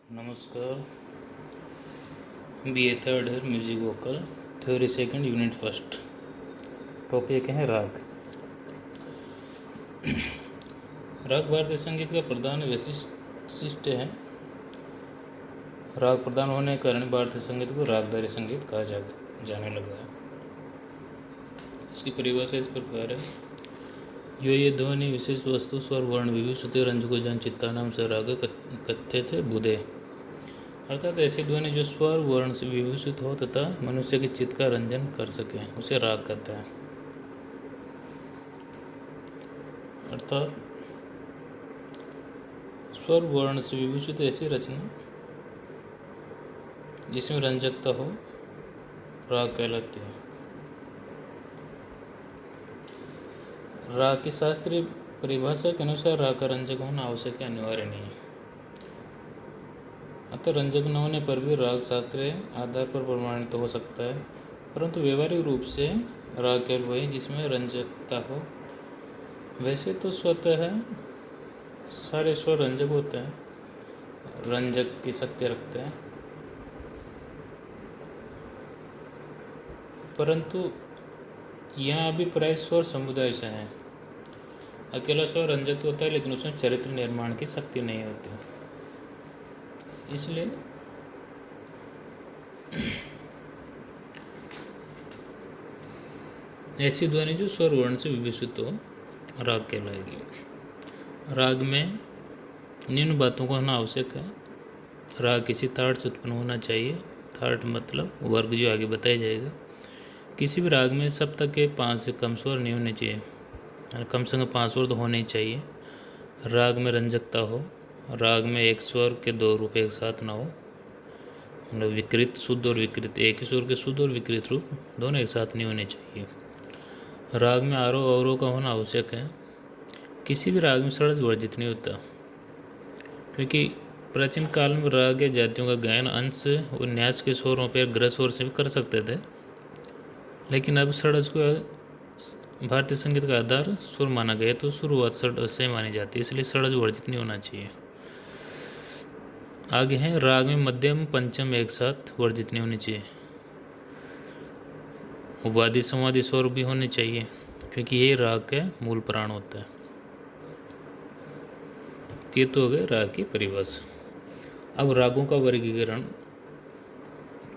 नमस्कार। BA third है music vocal, theory second, unit first. Topic है राग। राग भारतीय संगीत का प्रधान वैशिष्ट्य है। राग प्रधान होने के कारण भारतीय संगीत को रागधारी संगीत कहा जाने लगा है। इसकी परिभाषा इस प्रकार है। ये ध्वनि विशेष वस्तु स्वर वर्ण विभूषित रंजको जन चित्ता नाम से राग कथ्य थे बुधे। अर्थात ऐसी ध्वनि जो स्वर वर्ण से विभूषित हो तथा मनुष्य के चित्त का रंजन कर सके, उसे राग कहते हैं। अर्थात स्वर वर्ण से विभूषित ऐसी रचना जिसमें रंजकता हो, राग कहलाती है। राग की शास्त्रीय परिभाषा के अनुसार राग का रंजक होना आवश्यक है, अनिवार्य नहीं है। अतः रंजक न होने पर भी राग शास्त्रीय आधार पर प्रमाणित हो सकता है, परंतु व्यवहारिक रूप से राग केवल वही जिसमें रंजकता हो। वैसे तो स्वतः सारे स्वर रंजक होते हैं, रंजक की शक्ति रखते हैं, परंतु यहाँ अभी प्राय स्वर समुदाय से हैं। अकेला स्वर रंजक होता है, लेकिन उसमें चरित्र निर्माण की शक्ति नहीं होती। इसलिए ऐसी ध्वनि जो स्वर वर्ण से विभूषित हो, राग कहलाएगी। राग में निम्न बातों को होना आवश्यक है। राग किसी ताड़ से उत्पन्न होना चाहिए। ताड़ मतलब वर्ग, जो आगे बताया जाएगा। किसी भी राग में सप्तक के 5 से कम स्वर नहीं होने चाहिए, कम से कम 5 स्वर तो होने ही चाहिए। राग में रंजकता हो। राग में एक स्वर के 2 रूप एक साथ ना हो, मतलब विकृत शुद्ध और विकृत, एक ही स्वर के शुद्ध और विकृत रूप दोनों एक साथ नहीं होने चाहिए। राग में आरोह अवरोह का होना आवश्यक है। किसी भी राग में षड्ज वर्जित नहीं होता, क्योंकि प्राचीन काल में राग या जातियों का गायन अंश और न्यास के स्वरों पर ग्रह स्वर से भी कर सकते थे, लेकिन अब षड्ज को भारतीय संगीत का आधार सुर माना गया, तो शुरुआत षड्ज से मानी जाती है, इसलिए षड्ज वर्जित नहीं होना चाहिए। आगे है राग में मध्यम पंचम एक साथ वर्जित नहीं होनी चाहिए। वादी संवादी स्वर भी होने चाहिए, क्योंकि ये राग का मूल प्राण होता है। ये तो हो गए राग की परिभाषा। अब रागों का वर्गीकरण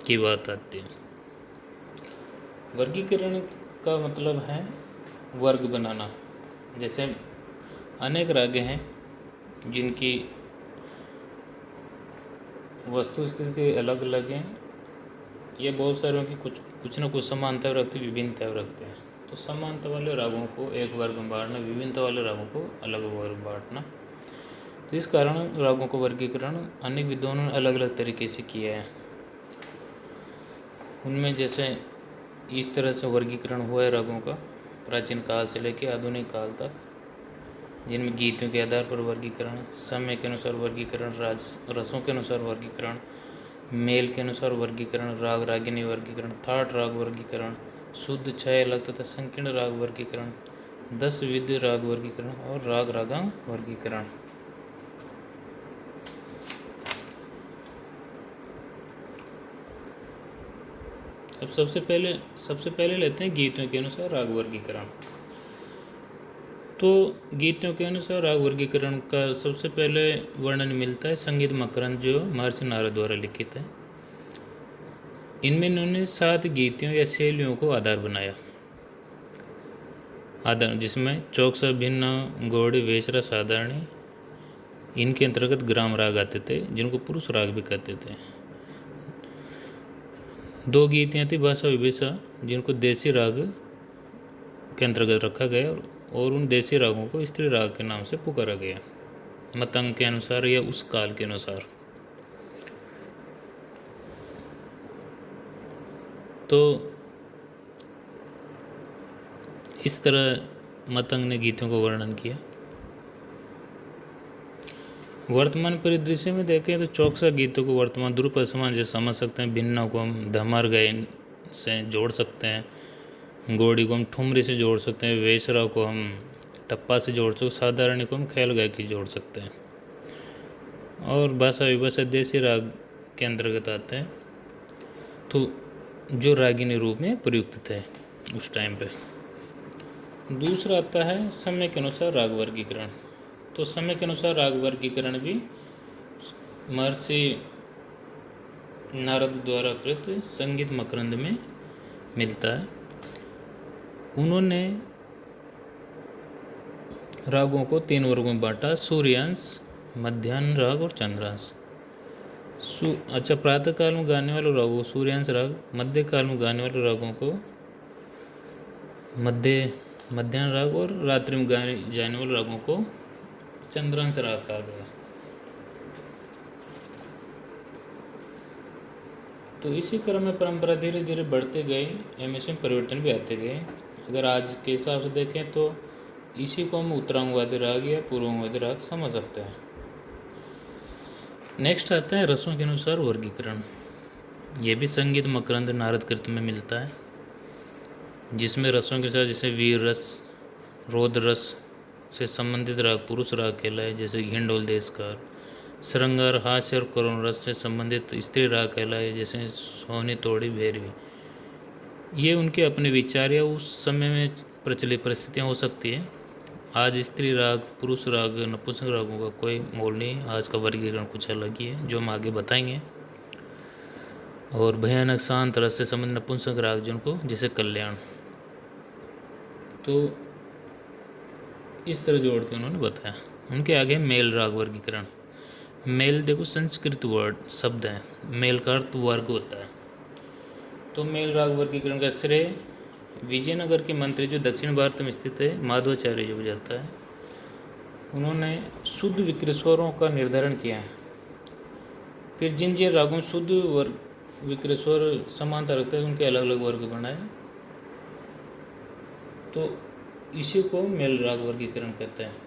की बात आती है। वर्गीकरण का मतलब है वर्ग बनाना। जैसे अनेक राग हैं जिनकी वस्तु स्थिति अलग अलग है। ये बहुत सारों की कुछ न कुछ समानता रखते, विभिन्नता रखते हैं। तो समानता वाले रागों को एक वर्ग में बांटना, विभिन्नता वाले रागों को अलग वर्ग में बांटना। तो इस कारण रागों का वर्गीकरण अनेक विद्वानों ने अलग अलग तरीके से किया है। उनमें जैसे इस तरह से वर्गीकरण हुआ है रागों का प्राचीन काल से लेकर आधुनिक काल तक, जिनमें गीतों के आधार पर वर्गीकरण, समय के अनुसार वर्गीकरण, रसों के अनुसार वर्गीकरण, मेल के अनुसार वर्गीकरण, राग रागिनी वर्गीकरण, थाट राग वर्गीकरण, शुद्ध, छय, अलग तथा संकीर्ण राग वर्गीकरण, 10 विध राग वर्गीकरण और राग रागांग वर्गीकरण। अब सबसे पहले लेते हैं गीतों के अनुसार राग वर्गीकरण। तो गीतों के अनुसार राग वर्गीकरण का सबसे पहले वर्णन मिलता है संगीत मकरंद, जो महर्षि नारद द्वारा लिखित है। इनमें इन्होंने 7 गीतियों या शैलियों को आधार बनाया, जिसमें चौकसा, भिन्न, गौड़ी, वेशरा, साधारणी, इनके अंतर्गत ग्राम राग आते थे, जिनको पुरुष राग भी कहते थे। 2 गीतियाँ थी भाषा विभेषा, जिनको देसी राग के अंतर्गत रखा गया, और उन देसी रागों को स्त्री राग के नाम से पुकारा गया, मतंग के अनुसार या उस काल के अनुसार। तो इस तरह मतंग ने गीतों को वर्णन किया। वर्तमान परिदृश्य में देखें तो चौकसा गीतों को वर्तमान ध्रुपद समान से समझ सकते हैं। भिन्नों को हम धमार गायन से जोड़ सकते हैं, गौड़ी को हम ठुमरी से जोड़ सकते हैं, वेशरा को हम टप्पा से जोड़ सकते हैं, साधारणी को हम ख्याल गायकी जोड़ सकते हैं। और भाषा विभाषा देसी राग के अंतर्गत आते हैं, तो जो रागिनी रूप में प्रयुक्त थे उस टाइम पे। दूसरा आता है समय के अनुसार राग वर्गीकरण। तो समय के अनुसार राग वर्गीकरण भी महर्षि नारद द्वारा कृत संगीत मकरंद में मिलता है। उन्होंने रागों को 3 वर्गों में बांटा, सूर्यांश, मध्याह्न राग और चंद्रांश। अच्छा, प्रातः काल में गाने वाले रागों को सूर्यांश राग, मध्य काल में गाने वाले रागों को मध्याह्न राग और रात्रि में गाने जाने वाले रागों को चंद्रांश राग कहा गया। तो इसी क्रम में परंपरा धीरे धीरे बढ़ते गए एवं इसमें परिवर्तन भी आते गए। अगर आज के हिसाब से देखें तो इसी को हम उत्तरांगवादी राग या पूर्वांगवादी राग समझ सकते हैं। नेक्स्ट आता है रसों के अनुसार वर्गीकरण। ये भी संगीत मकरंद नारद कृत में मिलता है, जिसमें रसों के साथ जैसे वीर रस, रौद्र रस से संबंधित राग पुरुष राग कहलाए, जैसे घिंडोल देशकार। श्रृंगार, हास्य और करुण रस से संबंधित स्त्री राग कहलाए, जैसे सोनी, तोड़ी, भैरवी। ये उनके अपने विचार या उस समय में प्रचलित परिस्थितियाँ हो सकती है। आज स्त्री राग, पुरुष राग, नपुंसक रागों का कोई मोल नहीं। आज का वर्गीकरण कुछ अलग ही है, जो हम आगे बताएंगे। और भयानक शांत रस से संबंधित नपुंसक राग जिनको, जैसे कल्याण। तो इस तरह जोड़ के उन्होंने बताया। उनके आगे मेल राग वर्गीकरण। मेल देखो संस्कृत वर्ड शब्द है, मेल का अर्थ वर्ग होता है। तो मेल राग वर्गीकरण का श्रेय विजयनगर के मंत्री जो दक्षिण भारत में स्थित है माधवाचार्य जो जाता है, उन्होंने शुद्ध विक्रस्वरों का निर्धारण किया है। फिर जिन जिन रागों में शुद्ध वर्ग विक्रस्वर समानता रखते हैं उनके अलग अलग वर्ग बनाए, तो इसी को मेल राग वर्गीकरण कहते हैं।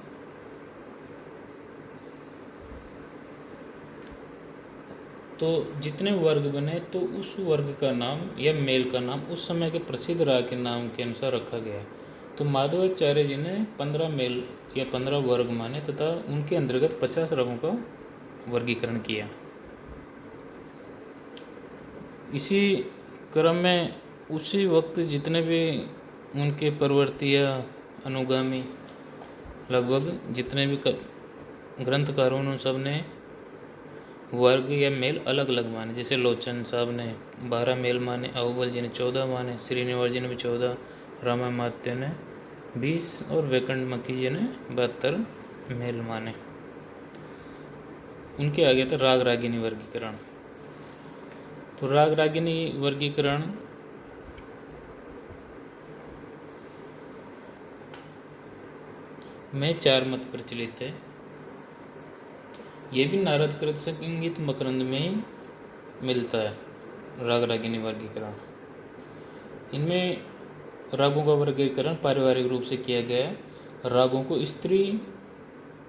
तो जितने वर्ग बने तो उस वर्ग का नाम या मेल का नाम उस समय के प्रसिद्ध राग के नाम के अनुसार रखा गया है। तो माधवाचार्य जी ने 15 मेल या 15 वर्ग माने तथा उनके अंतर्गत 50 रागों का वर्गीकरण किया। इसी क्रम में उसी वक्त जितने भी उनके परवर्ती या अनुगामी लगभग जितने भी ग्रंथकारों उन सब ने वर्ग या मेल अलग अलग माने। जैसे लोचन साहब ने 12 मेल माने, अहुबल जी ने 14 माने, श्रीनिवास जी ने भी 14, रामामात्य ने 20 और वैकंठमकी जी ने 72 मेल माने। उनके आगे था राग रागिनी वर्गीकरण। तो राग रागिनी वर्गीकरण में 4 मत प्रचलित है। ये भी नारद कृत संगीत मकरंद में मिलता है, राग रागिनी वर्गीकरण। इनमें रागों का वर्गीकरण पारिवारिक रूप से किया गया है। रागों को स्त्री,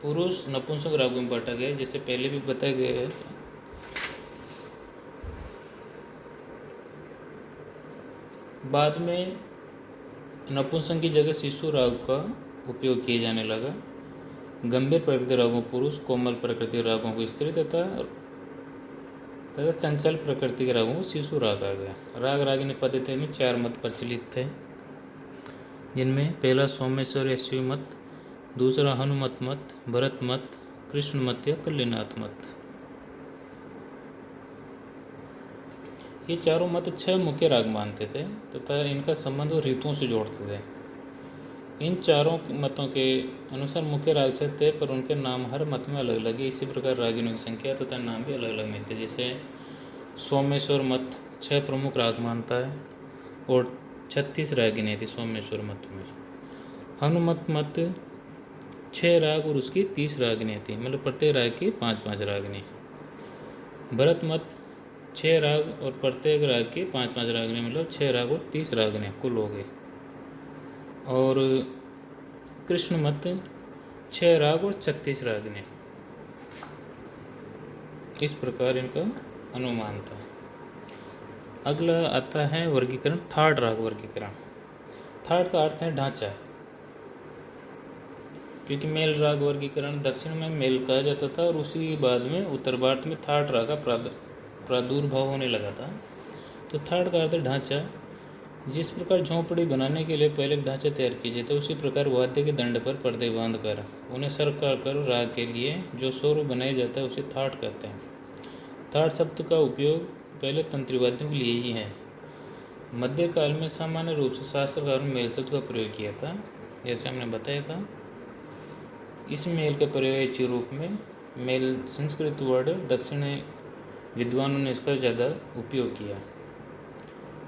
पुरुष, नपुंसक रागों में बांटा गया है, जैसे पहले भी बताया गया है। बाद में नपुंसक की जगह शिशु राग का उपयोग किए जाने लगा। गंभीर प्रकृति रागों पुरुष, कोमल प्रकृति रागों को स्त्री तथा चंचल प्रकृति के रागों को शिशु राग आ गया। राग रागिनी पद्धति में 4 मत प्रचलित थे, जिनमें पहला सोमेश्वर या शिव मत, दूसरा हनुमत मत, भरत मत, कृष्ण मत या कल्याणाथ मत। ये चारों मत 6 मुख्य राग मानते थे तथा इनका संबंध ऋतुओं से जोड़ते थे। इन चारों मतों के अनुसार मुख्य राग 6 थे, पर उनके नाम हर मत में अलग अलग है। इसी प्रकार रागिनियों की संख्या तथा नाम भी अलग अलग मिलते हैं। जैसे सोमेश्वर मत 6 प्रमुख राग मानता है और 36 रागिनी थी सोमेश्वर मत में। हनुमत मत 6 राग और उसकी 30 रागिनी थी, मतलब प्रत्येक राग की 5-5 रागिनी। भरत मत 6 राग और प्रत्येक राग की 5-5 रागिनी, मतलब 6 राग और 30 रागिनी कुल हो गई। और कृष्ण मत 6 राग और 36 रागिनी। इस प्रकार इनका अनुमान था। अगला आता है वर्गीकरण, थाट राग वर्गीकरण। थाट का अर्थ है ढांचा। क्योंकि मेल राग वर्गीकरण दक्षिण में मेल कहा जाता था और उसी बाद में उत्तर भारत में थाट राग का प्रादुर्भाव होने लगा था। तो थाट का अर्थ ढांचा। जिस प्रकार झोंपड़ी बनाने के लिए पहले ढांचा तैयार किए जाते उसी प्रकार वाद्य के दंड पर पर्दे बांधकर उन्हें सरका कर राग के लिए जो स्वर बनाया जाता है उसे थाट कहते हैं। थाट शब्द का उपयोग पहले तंत्री वाद्यों के लिए ही है। मध्यकाल में सामान्य रूप से शास्त्रकारों ने मेल शब्द का प्रयोग किया था, जैसे हमने बताया था। इस मेल के पर्यायवाची रूप में मेल संस्कृत वर्ड दक्षिणी विद्वानों ने इसका ज़्यादा उपयोग किया।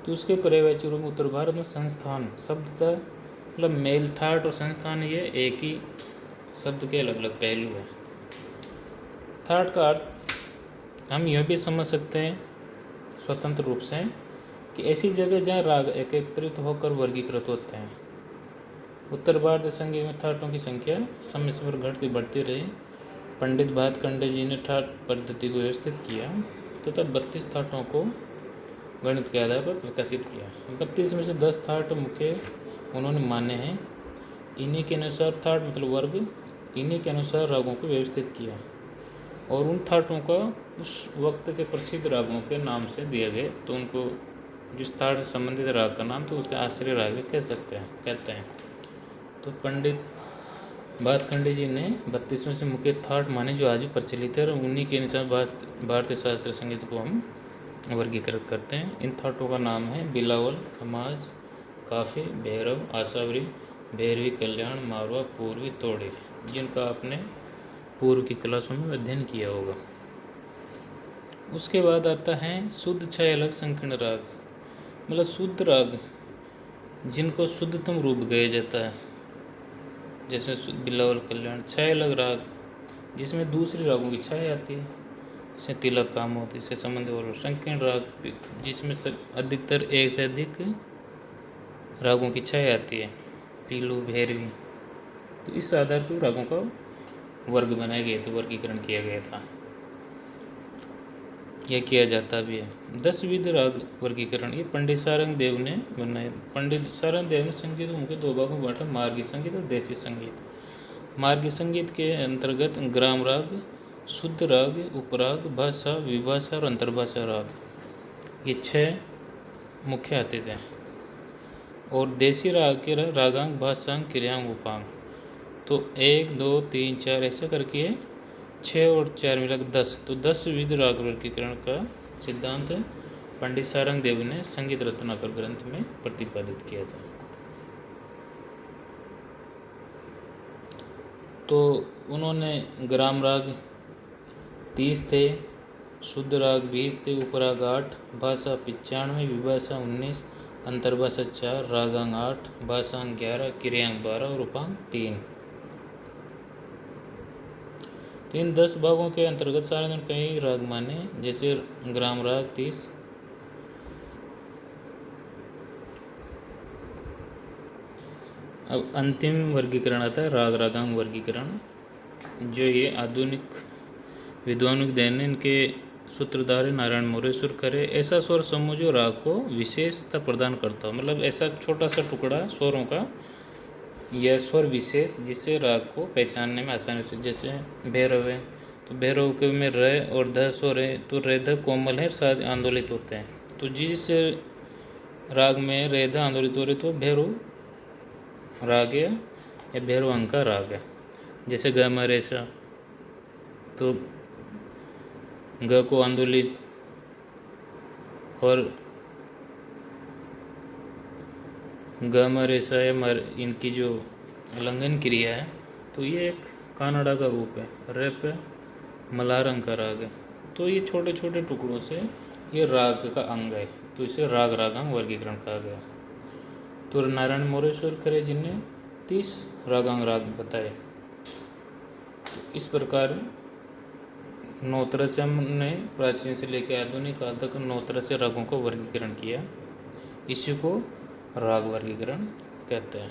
तो उसके पर्यायवाची रूप में उत्तर भारत में संस्थान शब्द था, मतलब मेल थाट और संस्थान ये एक ही शब्द के अलग अलग पहलू है। थाट का अर्थ हम यह भी समझ सकते हैं स्वतंत्र रूप से कि ऐसी जगह जहाँ राग एकत्रित होकर वर्गीकृत होते हैं। उत्तर भारतीय संगीत में थाटों की संख्या समय समय पर घटती बढ़ती रही। पंडित भातखंडे जी ने थाट पद्धति को व्यवस्थित किया तथा 32 थाटों को गणित के आधार पर प्रकाशित किया। 32 में से 10 थाट मुख्य उन्होंने माने हैं। इन्हीं के अनुसार थाट मतलब वर्ग, इन्हीं के अनुसार रागों को व्यवस्थित किया और उन थाटों का उस वक्त के प्रसिद्ध रागों के नाम से दिया गया। तो उनको जिस थाट से संबंधित राग का नाम तो उसके आश्रय राग कहते हैं। तो पंडित भातखंडे जी ने 32 में से मुख्य थाट माने जो आज भी प्रचलित है और उन्हीं के अनुसार भारतीय शास्त्रीय संगीत को हम वर्गीकृत करते हैं। इन थाटों का नाम है बिलावल, खमाज, काफी, भैरव, आशावरी, भैरवी, कल्याण, मारवा, पूर्वी, तोड़ी, जिनका आपने पूर्व की क्लासों में अध्ययन किया होगा। उसके बाद आता है शुद्ध 6 अलग संकीर्ण राग, मतलब शुद्ध राग जिनको शुद्धतम रूप गाया जाता है, जैसे बिलावल, कल्याण। 6 अलग राग जिसमें दूसरे रागों की छाया आती है, जैसे तिलक, कामोद से संबंधित। और संकीर्ण राग जिसमें अधिकतर एक से अधिक रागों की छाया आती है, पीलू, भैरवी। तो इस आधार पर रागों का वर्ग बनाए गए थे, वर्गीकरण किया गया था, यह किया जाता भी है। 10 विध राग वर्गीकरण ये पंडित सारंग देव ने बनाए। पंडित सारंग देव ने संगीत को मुख्य 2 भागों में बांटा, मार्गी संगीत और देसी संगीत। मार्गी संगीत के अंतर्गत ग्राम राग, शुद्ध राग, उपराग, भाषा, विभाषा और अंतर्भाषा राग, ये 6 मुख्य आते थे। और देसी राग के रागांग, भाषांग, क्रियांग, उपांग। तो 1, 2, 3, 4 ऐसे करके 6 और 4 मिलाकर 10। तो 10 विध राग वर्गीकरण का सिद्धांत पंडित सारंग देव ने संगीत रत्नाकर ग्रंथ में प्रतिपादित किया था। तो उन्होंने ग्राम राग 30 थे, शुद्ध राग 20 थे, उपराग 8, भाषा 95, विभाषा 19, अंतर्भाषा 4, रागांग 8, भाषांग 11, क्रियांग 12 और उपांग 3। तो इन 10 भागों के अंतर्गत सारे दिन कई राग माने, जैसे ग्राम राग 30। अब अंतिम वर्गीकरण आता है राग रागांग वर्गीकरण, जो ये आधुनिक विद्वानों के देन, इनके सूत्रधार नारायण मोरेश्वर करे। ऐसा स्वर समूह जो राग को विशेषता प्रदान करता हो, मतलब ऐसा छोटा सा टुकड़ा स्वरों का यह स्वर विशेष जिससे राग को पहचानने में आसानी से। जैसे भैरव है तो भैरव के में र और ध स्वर है, तो रे ध कोमल है, साथ आंदोलित होते हैं। तो जिस राग में रे ध आंदोलित हो रहे तो भैरव राग है या भैरव अंग का राग है। जैसे ग म रे सा, तो ग को आंदोलित और ग म रे सा या मर, इनकी जो उल्लंघन क्रिया है, तो ये एक कानड़ा का रूप है। रे पे मलारंग का राग है। तो ये छोटे छोटे टुकड़ों से ये राग का अंग है, तो इसे राग रागांग वर्गीकरण कहा गया। तो नारायण मोरेश्वर करे जिनने 30 रागांग राग बताए। तो इस प्रकार 9 तरह से हमने प्राचीन से लेकर आधुनिक काल तक 9 तरह से रागों का वर्गीकरण किया। इसी को राग वर्गीकरण कहते हैं।